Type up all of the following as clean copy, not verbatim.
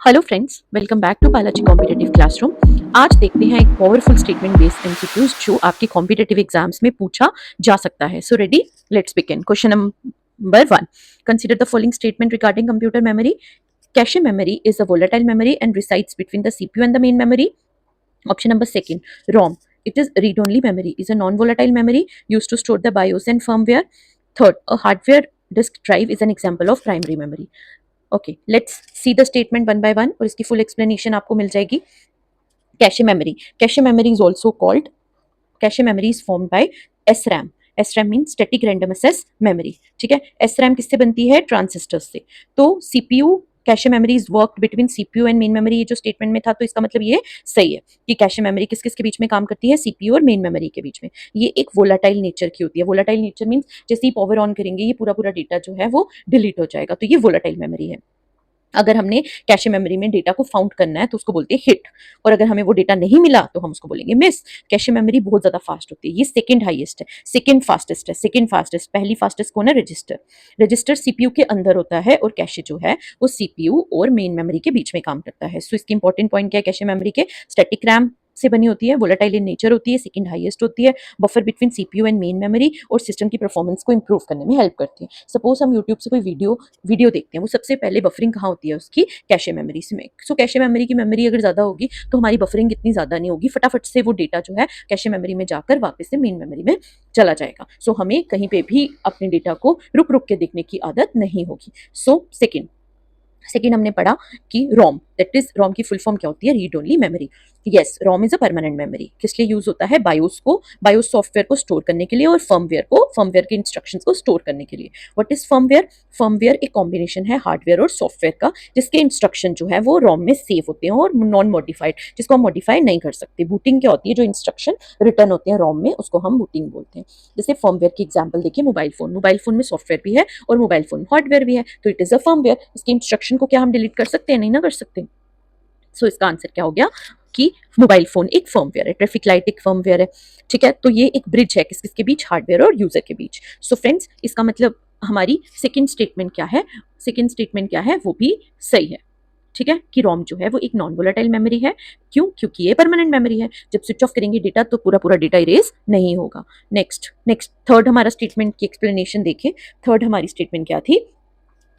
Hello friends, welcome back to Balaji competitive classroom. आज देखते हैं एक पावरफुल स्टेटमेंट बेस्ड एमसीक्यूज जो आपके कॉम्पिटिटिव एग्जाम्स में पूछा जा सकता है। So ready, let's begin. Question number 1, consider the following statement regarding computer memory. Cache memory is a volatile memory and resides between the CPU and the main memory. Option number second, ROM. It is read-only memory, is a non-volatile memory used to store the BIOS and firmware. Third, a hardware disk drive is an example of primary memory. Okay, let's see the statement one by one और इसकी full explanation आपको मिल जाएगी। Cache memory is also called cache memory is form by SRAM. SRAM mean static random access memory. ठीक है, SRAM किससे बनती है? ट्रांजिस्टर्स से। तो CPU cache memory is worked between CPU and main memory, ये जो स्टेटमेंट में था, तो इसका मतलब ये सही है कि कैशे मेमोरी किस किस के बीच में काम करती है? सीपीयू और मेन मेमोरी के बीच में। ये एक वोलाटाइल नेचर की होती है। वोलाटाइल नेचर मीन्स जैसे ही पावर ऑन करेंगे ये पूरा पूरा डेटा जो है वो डिलीट हो जाएगा, तो ये वोलाटाइल मेमोरी है। अगर हमने कैशे मेमोरी में डेटा को फाउंड करना है तो उसको बोलते हैं हिट, और अगर हमें वो डेटा नहीं मिला तो हम उसको बोलेंगे मिस। कैशे मेमोरी बहुत ज्यादा फास्ट होती है, ये सेकंड हाईएस्ट है, सेकंड फास्टेस्ट है, सेकंड फास्टेस्ट। पहली फास्टेस्ट कौन है? रजिस्टर। रजिस्टर सीपीयू के अंदर होता है और कैशे जो है वो सीपीयू और मेन मेमोरी के बीच में काम करता है। सो इसकी इंपॉर्टेंट पॉइंट क्या है? कैशे मेमोरी के स्टैटिक रैम से बनी होती है, वोलेटाइल इन नेचर होती है, सेकंड हाईएस्ट होती है, buffer between CPU and main memory, और सिस्टम की परफॉर्मेंस को इंप्रूव करने में हेल्प करती है। सपोज हम यूट्यूब से कोई वीडियो देखते हैं, वो सबसे पहले बफरिंग कहाँ होती है? उसकी कैशे मेमोरी में। सो कैशे मेमोरी की मेमोरी अगर ज्यादा होगी तो हमारी बफरिंग इतनी ज्यादा नहीं होगी, फटाफट से वो डेटा जो है कैशे मेमोरी में जाकर वापस से मेन मेमोरी में चला जाएगा। सो हमें कहीं पे भी अपने डेटा को रुक रुक के देखने की आदत नहीं होगी। सो सेकेंड हमने पढ़ा कि रोम, दैट इज रोम की फुल फॉर्म क्या होती है? Read only memory. Yes, ROM is a permanent memory. किस लिए यूज होता है? बायोस सॉफ्टवेयर को स्टोर करने के लिए और फर्मवेयर के इंस्ट्रक्शंस को स्टोर करने के लिए। What is firmware? फर्मवेयर एक कॉम्बिनेशन है हार्डवेयर और सॉफ्टवेयर का, जिसके इंस्ट्रक्शन जो है वो रोम में सेव होते हैं और नॉन मॉडिफाइड, जिसको हम मॉडिफाई नहीं कर सकते। बूटिंग क्या होती है? जो इंस्ट्रक्शन रिटर्न होते हैं रोम में, उसको हम बूटिंग बोलते हैं। जैसे फर्मवेयर की एग्जाम्पल देखिए, मोबाइल फोन में सॉफ्टवेयर भी है और मोबाइल फोन हार्डवेयर भी है, तो इट इज अ फर्मवेयर। इसके इंस्ट्रक्शन को क्या हम डिलीट कर सकते हैं? नहीं ना कर सकते। सो इसका आंसर क्या हो गया कि मोबाइल फोन एक फर्मवेयर है, ट्रैफिक लाइट एक फर्मवेयर है। ठीक है, तो ये एक ब्रिज है किसके बीच? हार्डवेयर और यूजर के बीच। सो फ्रेंड्स, इसका मतलब हमारी सेकंड स्टेटमेंट क्या है? सेकंड स्टेटमेंट क्या है? वो भी सही है। ठीक है, कि रोम जो है वो एक नॉन वोलेटाइल मेमोरी है। क्यों? क्योंकि ये परमानेंट मेमोरी है। जब स्विच ऑफ करेंगे डेटा तो पूरा पूरा डेटा इरेज नहीं होगा। नेक्स्ट थर्ड हमारा स्टेटमेंट की एक्सप्लेनेशन देखें। थर्ड हमारी स्टेटमेंट क्या थी?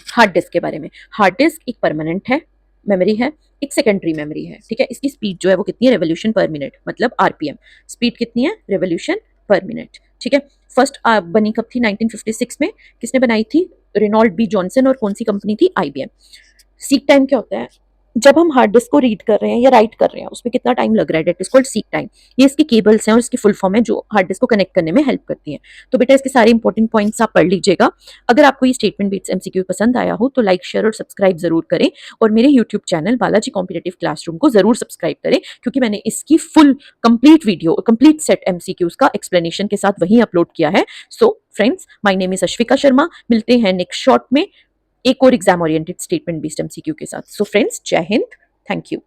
हार्ड डिस्क के बारे में। हार्ड डिस्क एक परमानेंट है मेमोरी है, एक सेकेंडरी मेमोरी है। ठीक है, इसकी स्पीड जो है वो कितनी है? रेवोल्यूशन पर मिनट, मतलब आरपीएम। स्पीड कितनी है? रेवोल्यूशन पर मिनट। ठीक है, फर्स्ट बनी कब थी? 1956 में। किसने बनाई थी? Reynold B Johnson. और कौन सी कंपनी थी? IBM। सीक टाइम क्या होता है? जब हम हार्ड डिस्क को रीड कर रहे हैं या राइट कर रहे हैं, उसमें कितना टाइम लग रहा है, that is called seek time. ये इसकी केबल्स हैं और इसकी फुल फॉर्म है जो हार्ड डिस्क को कनेक्ट करने में हेल्प करती हैं। तो बेटा इसके सारे इंपॉर्टेंट पॉइंट्स आप पढ़ लीजिएगा। अगर आपको ये स्टेटमेंट बेस्ड एमसीक्यू पसंद आया हो तो लाइक, शेयर और सब्सक्राइब जरूर करें, और मेरे YouTube channel Balaji competitive classroom को जरूर सब्सक्राइब करें, क्योंकि मैंने इसकी full complete video, complete set MCQs का एक्सप्लेनेशन के साथ वहीं अपलोड किया है। So friends, my name is Ashwika Sharma. मिलते हैं नेक्स्ट शॉर्ट में एक और exam oriented statement based MCQ के साथ। सो फ्रेंड्स, जय हिंद, थैंक यू।